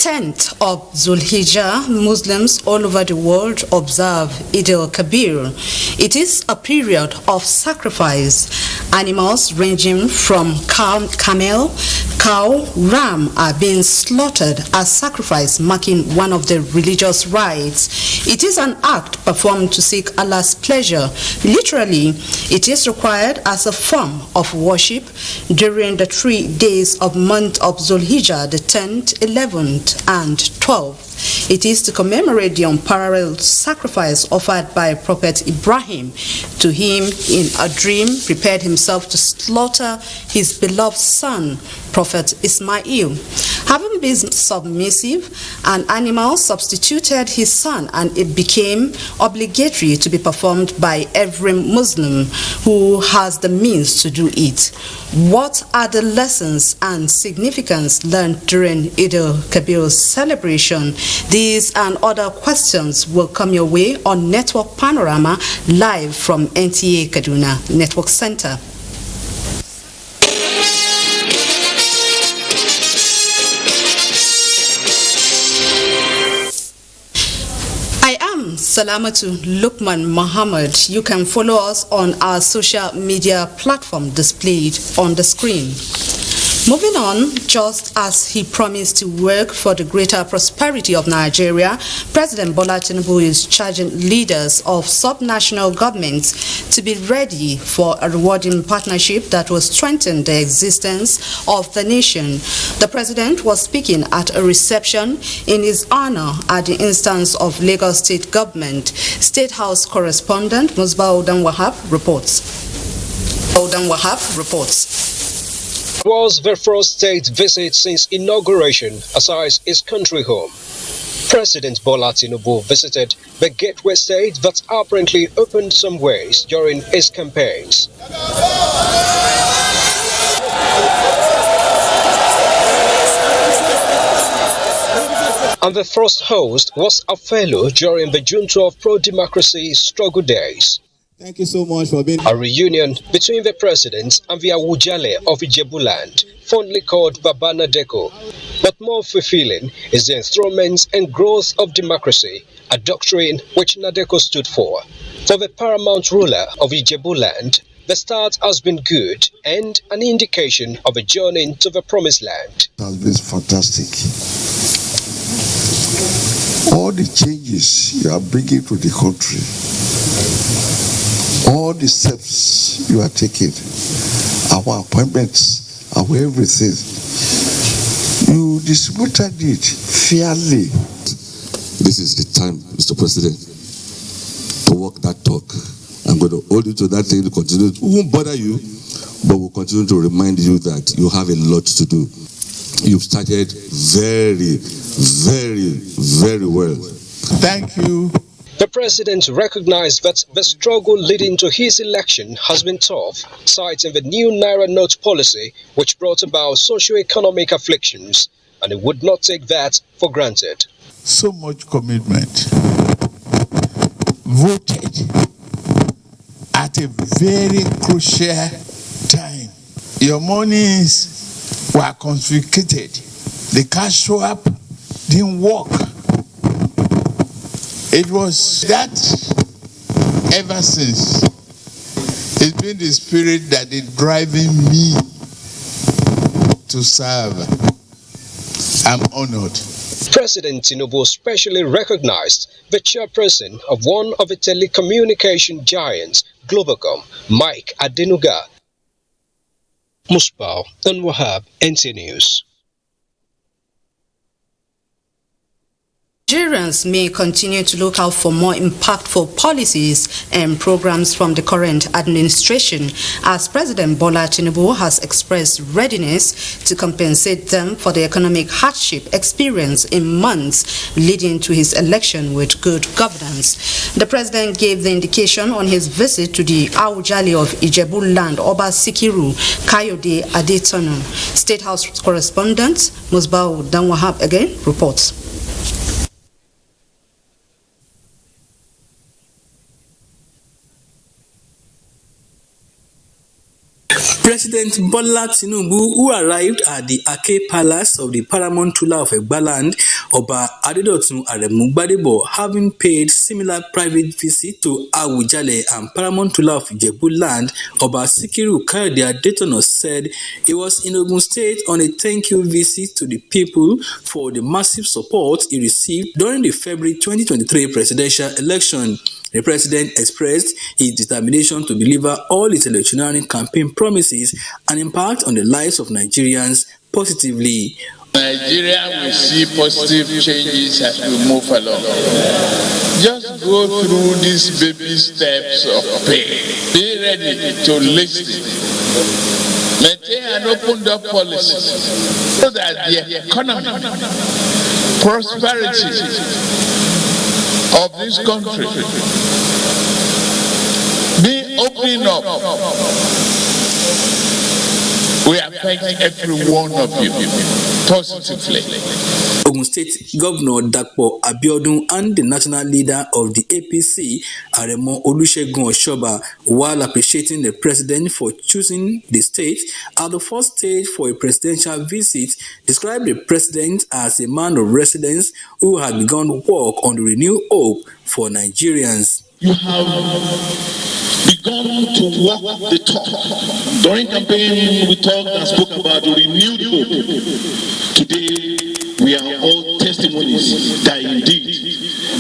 10th of Zulhijjah, Muslims all over the world observe Eid al-Kabir. It is a period of sacrifice. Animals ranging from camel, cow, ram are being slaughtered as sacrifice, marking one of the religious rites. It is an act performed to seek Allah's pleasure. Literally, it is required as a form of worship during the 3 days of month of Zulhijjah, the 10th, 11th, and 12th. It is to commemorate the unparalleled sacrifice offered by Prophet Ibrahim to him in a dream, prepared himself to slaughter his beloved son, Prophet Ismail. Having been submissive, an animal substituted his son, and it became obligatory to be performed by every Muslim who has the means to do it. What are the lessons and significance learned during Eid al-Kabir celebration? These and other questions will come your way on Network Panorama, live from NTA Kaduna Network Center. I am Salamatu Lukman Muhammad. You can follow us on our social media platform displayed on the screen. Moving on, just as he promised to work for the greater prosperity of Nigeria, President Bola Tinubu is charging leaders of subnational governments to be ready for a rewarding partnership that will strengthen the existence of the nation. The president was speaking at a reception in his honor at the instance of Lagos State Government. State House correspondent Musbah Wahab reports. It was the first state visit since inauguration aside his country home. President Bola Tinubu visited the gateway state that apparently opened some ways during his campaigns. And the first host was a fellow during the June 12 pro-democracy struggle days. Thank you so much for being a reunion between the president and the Awujale of Ijebuland, fondly called Baba Nadeko. But more fulfilling is the enthronement and growth of democracy, a doctrine which Nadeko stood for. For the paramount ruler of Ijebuland, the start has been good and an indication of a journey to the promised land. It has been fantastic. All the changes you are bringing to the country, all the steps you are taking, our appointments, our everything, you distributed it fairly. This is the time, Mr. President, to walk that talk. I'm going to hold you to that thing to continue. We won't bother you, but we'll continue to remind you that you have a lot to do. You've started very, very, very well. Thank you. The president recognized that the struggle leading to his election has been tough, citing the new Naira note policy, which brought about socio-economic afflictions, and he would not take that for granted. So much commitment. Voted at a very crucial time. Your monies were confiscated. The cash swap didn't work. It was that ever since. It's been the spirit that is driving me to serve. I'm honored. President Tinubu specially recognized the chairperson of one of the telecommunication giants, Globacom, Mike Adenuga. Musbah Wahab, NTA News. Nigerians may continue to look out for more impactful policies and programs from the current administration, as President Bola Tinubu has expressed readiness to compensate them for the economic hardship experienced in months leading to his election with good governance. The president gave the indication on his visit to the Awujale of Ijebuland, Oba Sikiru Kayode Adetonu. State House correspondent Musbah Wahab again reports. President Bola Tinubu, who arrived at the Ake Palace of the paramount ruler of Egbaland, Oba Adedotun Aremu Gbadebo, having paid similar private visit to Awujale and paramount ruler of Ijebuland, Oba Sikiru Kayode Adetono, said he was in Ogun State on a thank you visit to the people for the massive support he received during the February 2023 presidential election. The president expressed his determination to deliver all his electioneering campaign promises and impact on the lives of Nigerians positively. Nigeria will see positive changes as we move along. Just go through these baby steps of pain. Be ready to listen. Maintain an open-door policy so that the economy, prosperity of this country be opening up. We affect every one of you positively. Ogun State Governor Dapo Abiodun and the national leader of the APC, Aremo Olusegun Oshoba, while appreciating the president for choosing the state at the first stage for a presidential visit, described the president as a man of residence who had begun work on the renewed hope for Nigerians. You have begun to walk the talk. During campaign, we talked and spoke about the renewed hope. Today, we are all testimonies that indeed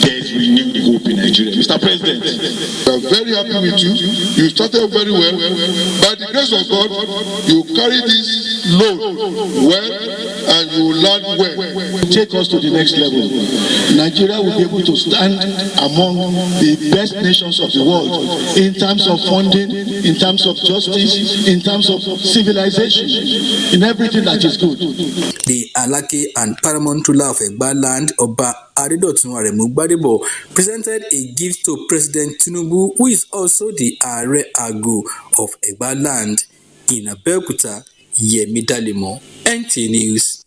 there is renewed hope in Nigeria. Mr. President, we are very happy with you. You started very well. By the grace of God, you carry this load well and you learn well. Take us to the next level. Nigeria will be able to stand among the best nations of the world in terms of funding, in terms of justice, in terms of civilization, in everything that is good. The Alake and paramount ruler of Egbaland, Oba Adedotun Aremu Gbadebo, presented a gift to President Tinubu, who is also the Are Ago of Egbaland. In Abeokuta, Yemi Dalemo, NTA News.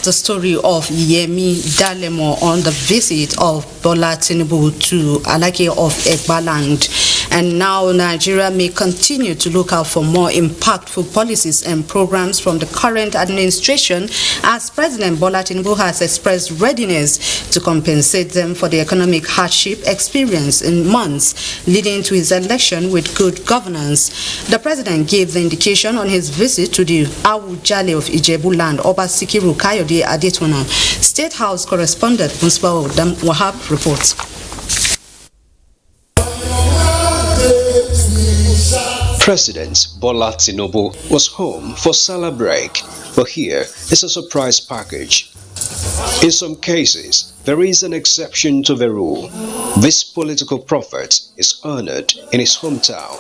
The story of Yemi Dalemo on the visit of Bola Tinubu to Alake of Egbaland. And now Nigeria may continue to look out for more impactful policies and programs from the current administration, as President Bola Tinubu has expressed readiness to compensate them for the economic hardship experienced in months leading to his election with good governance. The president gave the indication on his visit to the Awujale of Ijebuland, Oba Sikiru Kayode Adetono. State House correspondent Musbah Wahab reports. President Bola Tinubu was home for Salah break, but here is a surprise package. In some cases, there is an exception to the rule. This political prophet is honored in his hometown.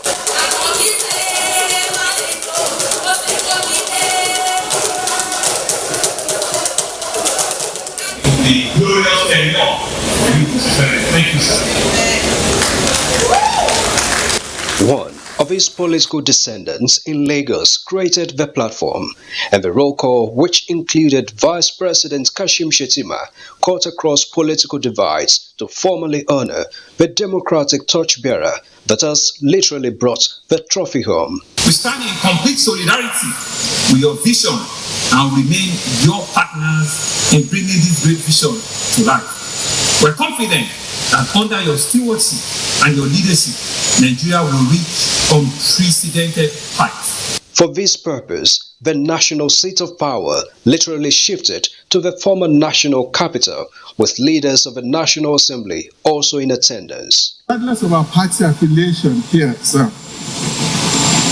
The glorious tenure. Thank you, sir. One of his political descendants in Lagos created the platform, and the roll call, which included Vice President Kashim Shettima, cut across political divides to formally honor the democratic torchbearer that has literally brought the trophy home. We stand in complete solidarity with your vision and remain your partners in bringing this great vision to life. We're confident that under your stewardship and your leadership, Nigeria will reach unprecedented heights. For this purpose, the national seat of power literally shifted to the former national capital, with leaders of the National Assembly also in attendance. Regardless of our party affiliation here, sir,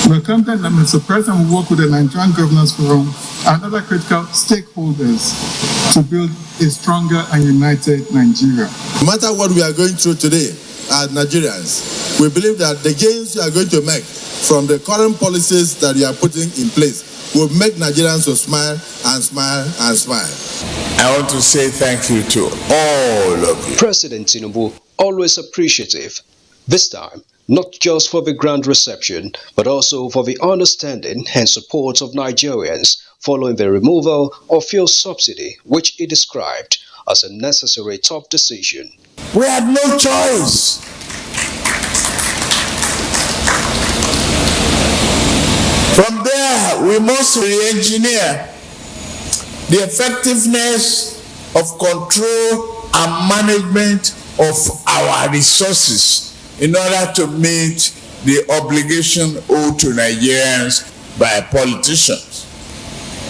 we're confident that Mr. President will work with the Nigerian Governance Forum and other critical stakeholders to build a stronger and united Nigeria. No matter what we are going through today as Nigerians, we believe that the gains you are going to make from the current policies that you are putting in place will make Nigerians to smile and smile and smile. I want to say thank you to all of you. President Tinubu, always appreciative, this time not just for the grand reception, but also for the understanding and support of Nigerians following the removal of fuel subsidy, which he described as a necessary tough decision. We had no choice. From there, we must re-engineer the effectiveness of control and management of our resources in order to meet the obligation owed to Nigerians by politicians.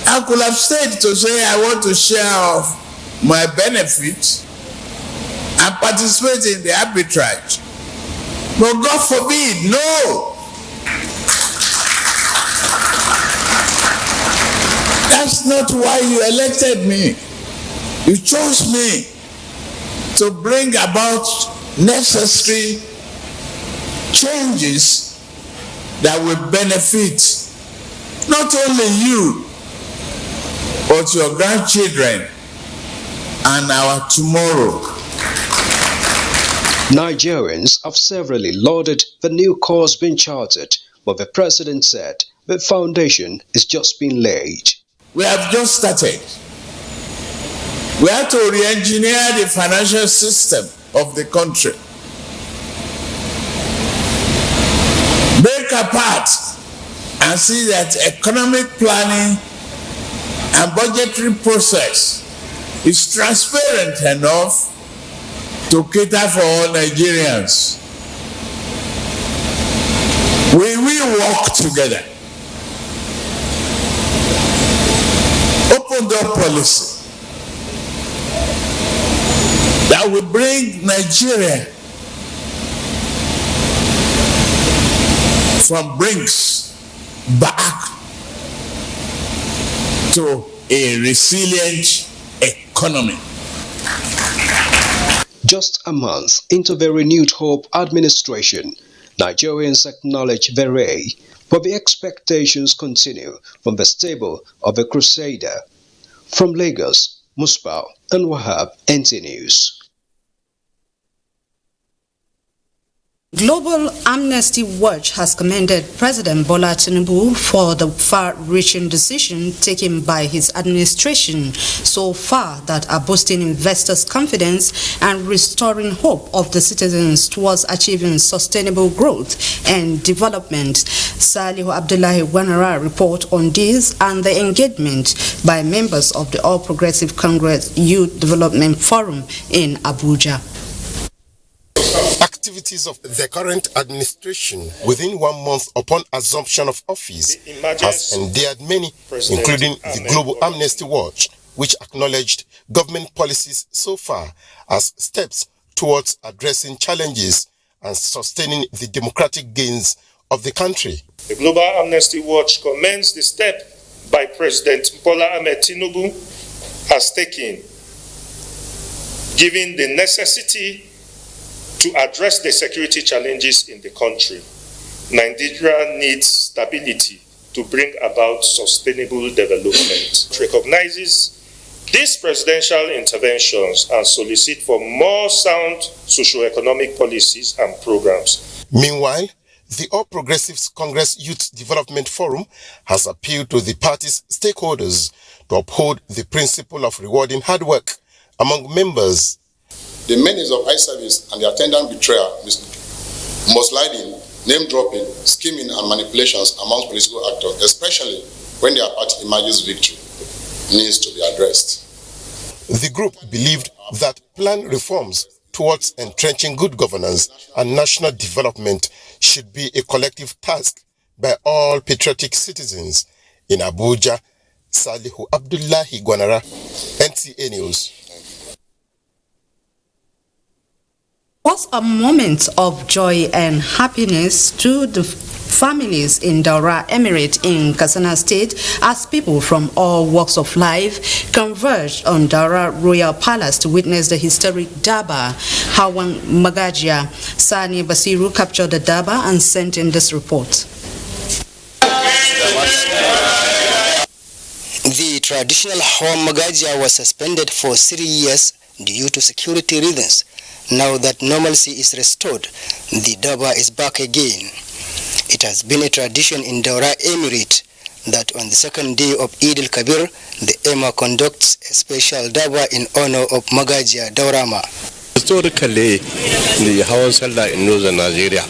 I could have stayed to say I want to share off my benefits and participate in the arbitrage. But God forbid, no. That's not why you elected me. You chose me to bring about necessary changes that will benefit not only you, but your grandchildren and our tomorrow. Nigerians have severally lauded the new course being charted, but the president said the foundation is just being laid. We have just started. We have to re-engineer the financial system of the country. Break apart and see that economic planning and budgetary process is transparent enough to cater for all Nigerians. We will work together. Open door policy that will bring Nigeria from brinks back to a resilient economy. Just a month into the renewed Hope administration, Nigerians acknowledge the ray, but the expectations continue from the stable of a crusader. From Lagos, Musbah and Wahab, NTA News. Global Amnesty Watch has commended President Bola Tinubu for the far-reaching decision taken by his administration so far that are boosting investors' confidence and restoring hope of the citizens towards achieving sustainable growth and development. Salihu Abdullahi Wanara report on this and the engagement by members of the All Progressive Congress Youth Development Forum in Abuja. Activities of the current administration within 1 month upon assumption of office has endeared many, including the Global Amnesty Watch, which acknowledged government policies so far as steps towards addressing challenges and sustaining the democratic gains of the country. The Global Amnesty Watch commends the step by President Bola Ahmed Tinubu has taken, given the necessity to address the security challenges in the country. Nigeria needs stability to bring about sustainable development. It recognizes these presidential interventions and solicit for more sound socio-economic policies and programs. Meanwhile, the All Progressives Congress Youth Development Forum has appealed to the party's stakeholders to uphold the principle of rewarding hard work among members. The menace of eye service and the attendant betrayal, must-sliding, name-dropping, scheming and manipulations among political actors, especially when their party emerges victory, needs to be addressed. The group believed that planned reforms towards entrenching good governance and national development should be a collective task by all patriotic citizens. In Abuja, Salihu Abdullahi Gwanara, NTA News. Was a moment of joy and happiness to the families in Daura Emirate in Katsina State as people from all walks of life converged on Daura Royal Palace to witness the historic Daba. Hawan Magajia Sani Basiru captured the Daba and sent in this report. The traditional Hawan Magajia was suspended for 3 years due to security reasons. Now that normalcy is restored, the Daba is back again. It has been a tradition in Daura Emirate that on the second day of Eid al-Kabir, the Emir conducts a special Daba in honor of Magajia Daurama. Historically, the Hawan Sallah in northern Nigeria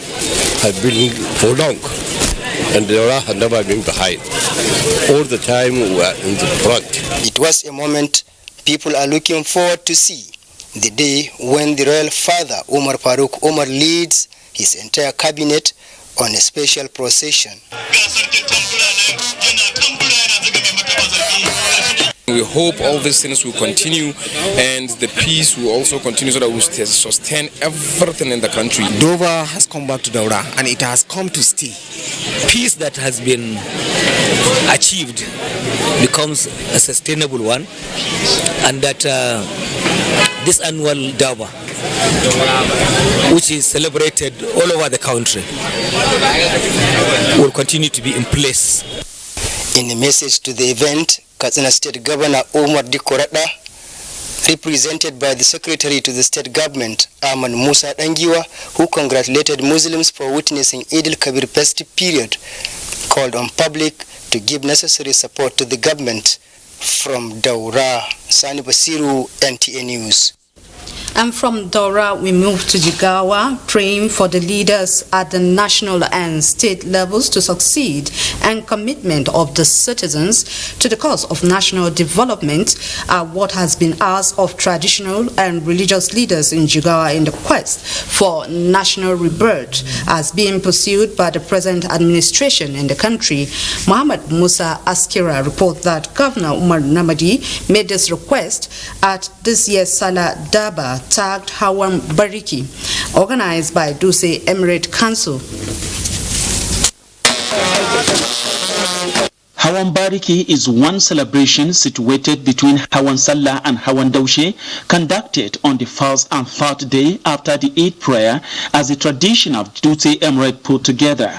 has been prolonged and Daura had never been behind. All the time we were in the front. It was a moment people are looking forward to see, the day when the royal father Umar Faruk Umar leads his entire cabinet on a special procession. We hope all these things will continue and the peace will also continue so that we sustain everything in the country. Dover has come back to Daura and it has come to stay. Peace that has been achieved becomes a sustainable one, and that this annual Dover, which is celebrated all over the country, will continue to be in place. In a message to the event, Katsina State Governor Umar Dikorada, represented by the Secretary to the State Government, Ahmad Musa Dangiwa, who congratulated Muslims for witnessing Eid al-Kabir festive period, called on public to give necessary support to the government. From Daura, Sani Basiru, NTA News. And from Daura, we move to Jigawa, praying for the leaders at the national and state levels to succeed, and commitment of the citizens to the cause of national development are what has been asked of traditional and religious leaders in Jigawa in the quest for national rebirth as being pursued by the present administration in the country. Muhammad Musa Askira reports that Governor Umar Namadi made this request at this year's Salah Daba tagged Hawan Bariki, organized by Duse Emirate Council. Hawan Bariki is one celebration situated between Hawan Sallah and Hawan Daushe, conducted on the first and third day after the Eid prayer as a tradition of Duse Emirate put together.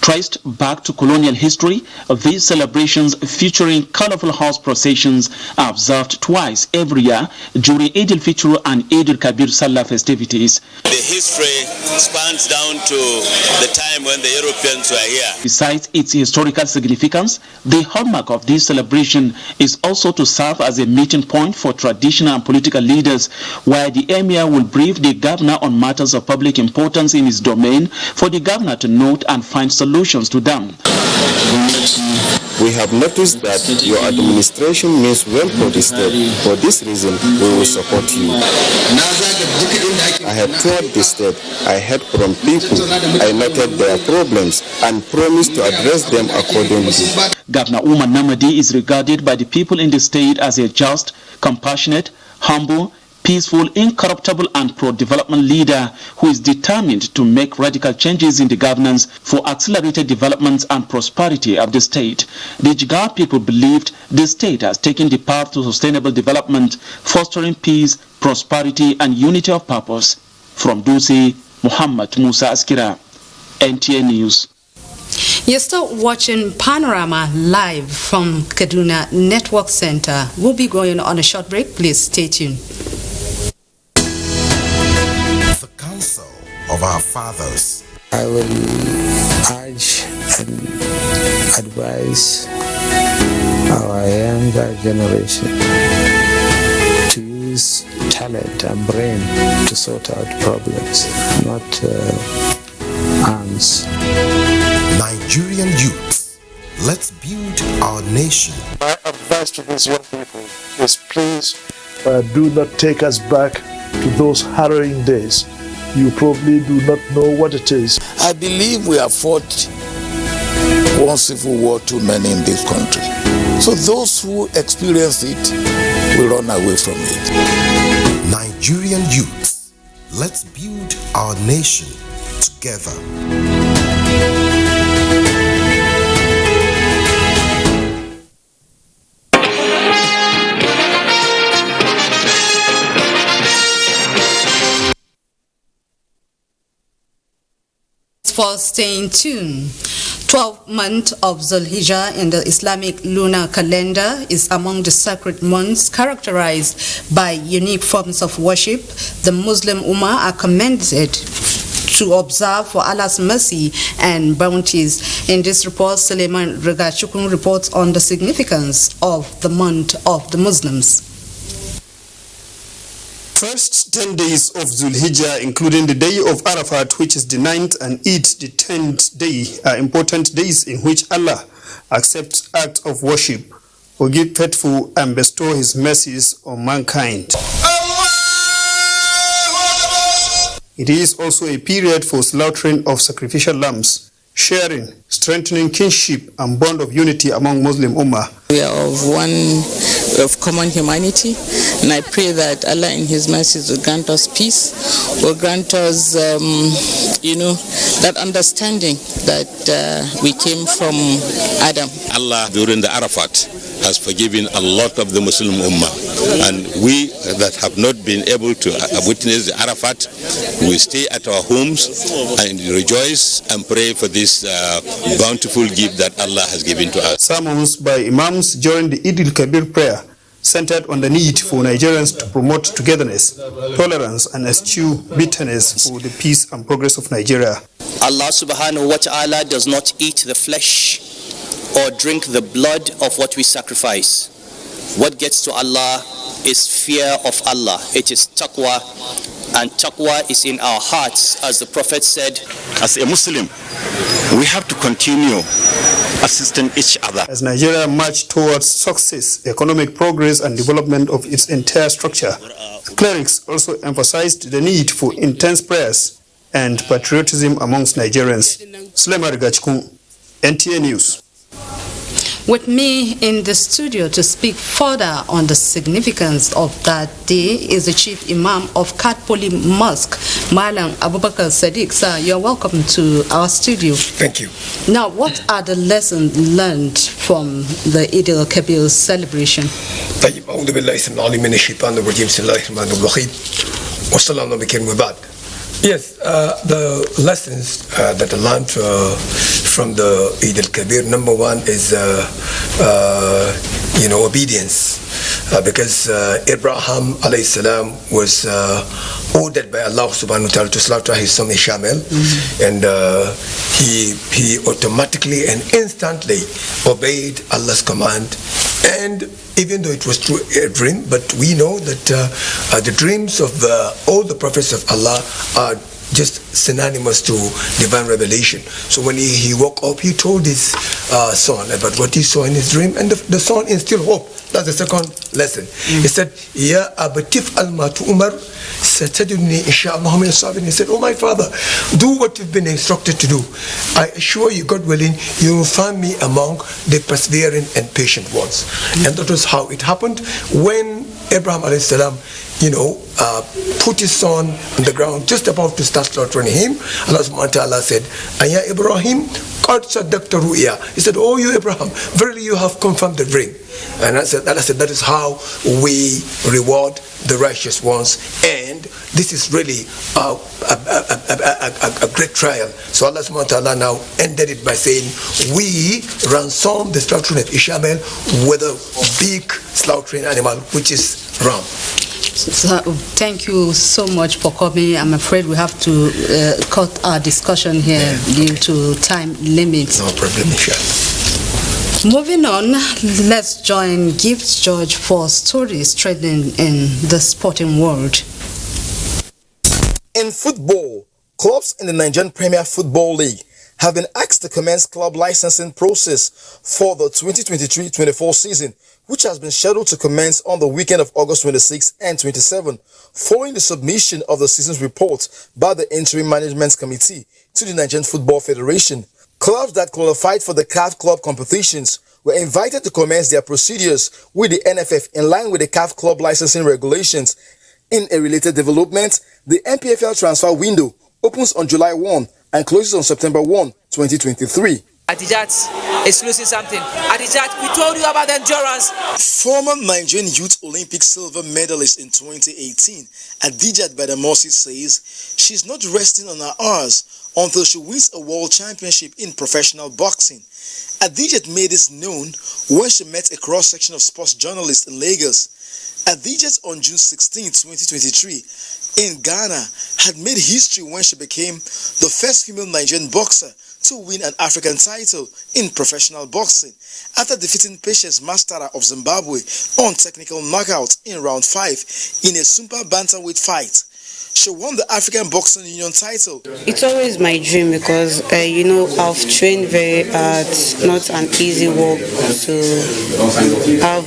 Traced back to colonial history, these celebrations featuring colorful horse processions are observed twice every year during Eid al-Fitr and Eid al-Kabir Salah festivities. The history spans down to the time when the Europeans were here. Besides its historical significance, the hallmark of this celebration is also to serve as a meeting point for traditional and political leaders, where the emir will brief the governor on matters of public importance in his domain for the governor to note and find solutions to them. We have noticed that your administration means well for the state. For this reason, we will support you. I have toured the state. I heard from people. I noted their problems and promised to address them accordingly. Governor Umar Namadi is regarded by the people in the state as a just, compassionate, humble, peaceful, incorruptible and pro-development leader who is determined to make radical changes in the governance for accelerated development and prosperity of the state. The Jigawa people believed the state has taken the path to sustainable development, fostering peace, prosperity and unity of purpose. From Duse, Muhammad Musa Askira, NTA News. You're still watching Panorama live from Kaduna Network Center. We'll be going on a short break. Please stay tuned. The counsel of our fathers. I will urge and advise our younger generation to use talent and brain to sort out problems, not arms. Nigerian youth, let's build our nation. My advice to these young people is please do not take us back to those harrowing days. You probably do not know what it is. I believe we have fought one civil war too many in this country. So those who experience it will run away from it. Nigerian youth, let's build our nation together. For staying tuned. 12th month of Zulhijjah in the Islamic lunar calendar is among the sacred months characterized by unique forms of worship. The Muslim Ummah are commended to observe for Allah's mercy and bounties. In this report, Suleiman Regachukun reports on the significance of the month of the Muslims. First 10 days of Zulhijjah, including the day of Arafat, which is the 9th, and Eid, the 10th day, are important days in which Allah accepts acts of worship, forgive faithful, and bestow His mercies on mankind. It is also a period for slaughtering of sacrificial lambs, sharing, strengthening kinship and bond of unity among Muslim Ummah. We are of common humanity, and I pray that Allah in His mercies will grant us peace, will grant us, that understanding that we came from Adam. Allah during the Arafat has forgiven a lot of the Muslim Ummah, and we that have not been able to witness the Arafat, we stay at our homes and rejoice and pray for this bountiful gift that Allah has given to us. Sermons by Imams during the Eid al-Kabir prayer centered on the need for Nigerians to promote togetherness, tolerance, and eschew bitterness for the peace and progress of Nigeria. Allah subhanahu wa ta'ala does not eat the flesh or drink the blood of what we sacrifice. What gets to Allah is fear of Allah. It is taqwa, and taqwa is in our hearts, as the Prophet said. As a Muslim, we have to continue assisting each other. As Nigeria marches towards success, economic progress, and development of its entire structure, clerics also emphasized the need for intense prayers and patriotism amongst Nigerians. Sulema Rigachkun, NTA News. With me in the studio to speak further on the significance of that day is the Chief Imam of Katpoli Mosque, Malam Abubakar Sadiq. Sir, you're welcome to our studio. Thank you. Now, what are the lessons learned from the Eid al-Kabir celebration? Yes, the lessons that I learned from the Eid al-Kabir, number one is, obedience. Because Abraham alayhi salam was ordered by Allah subhanahu wa ta'ala to slaughter his son Ishmael, and he automatically and instantly obeyed Allah's command. And even though it was through a dream, but we know that the dreams of all the prophets of Allah are just synonymous to divine revelation. So when he woke up, he told his son about what he saw in his dream, and the son instilled hope. That's the second lesson. He said, Ya abatif al-matu umar sataduni insha'Allah min as-sabirin. He said, oh my father, do what you've been instructed to do. I assure you, God willing, you will find me among the persevering and patient ones. And that was how it happened when Abraham alayhi salam, put his son on the ground, just about to start slaughtering him. Allah subhanahu wa ta'ala said, Aya Ibrahim, qad saddaqta ru'ya. He said, oh you Abraham, verily you have confirmed the dream. And Allah said, that is how we reward the righteous ones. And this is really a great trial. So Allah subhanahu wa ta'ala now ended it by saying, we ransom the slaughtering of Ishmael with a big slaughtering animal, which is ram. So, thank you so much for coming. I'm afraid we have to cut our discussion here due to time limits. No problem, inshallah. Moving on, let's join Gift George for stories trending in the sporting world. In football, clubs in the Nigerian Premier Football League have been asked to commence club licensing process for the 2023-24 season, which has been scheduled to commence on the weekend of August 26 and 27, following the submission of the season's report by the Interim Management Committee to the Nigerian Football Federation. Clubs that qualified for the CAF club competitions were invited to commence their procedures with the NFF in line with the CAF club licensing regulations. In a related development, the NPFL transfer window opens on July 1 and closes on September 1, 2023. Adijat is losing something. Adijat, we told you about endurance. Former Nigerian Youth Olympic silver medalist in 2018, Adijat Badamosi says she's not resting on her hours until she wins a world championship in professional boxing. Adijat made this known when she met a cross-section of sports journalists in Lagos. Adijat on June 16, 2023, in Ghana, had made history when she became the first female Nigerian boxer to win an African title in professional boxing after defeating Patience Mastara of Zimbabwe on technical knockout in round 5 in a super bantamweight fight. She won the African Boxing Union title. It's always my dream because, I've trained very hard. Not an easy walk to have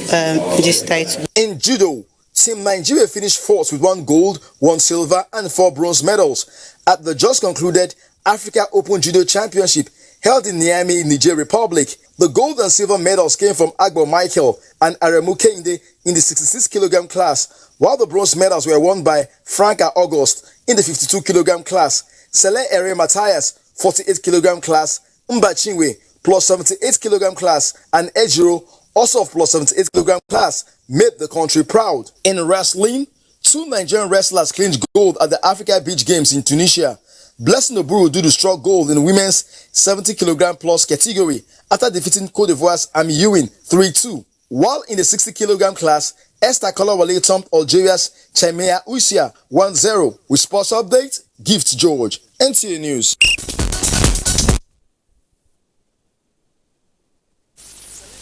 this title. In judo, Team Nigeria finished fourth with 1 gold, 1 silver and 4 bronze medals at the just concluded Africa Open Judo Championship held in Niamey, Niger Republic. The gold and silver medals came from Agbo Michael and Aremu Kende in the 66 kg class, while the bronze medals were won by Franca August in the 52 kg class, Sele Ere Matthias 48 kg class, Mbachingwe plus 78 kg class, and Ejiro also of plus 78 kg class made the country proud. In wrestling, 2 Nigerian wrestlers clinched gold at the Africa Beach Games in Tunisia. Blessing Oburu Dudu struck gold in women's 70 kg plus category after defeating Cote d'Ivoire's Ami Ewing 3-2. While in the 60 kg class, Esther Kolawale thumped Algeria's Chemea Usia 1-0. With sports update, Gift George, NTA News.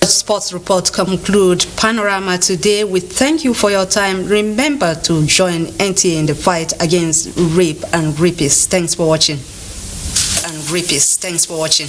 Sports report conclude Panorama today. We thank you for your time. Remember to join NTA in the fight against rape and rapists. Thanks for watching. Thanks for watching.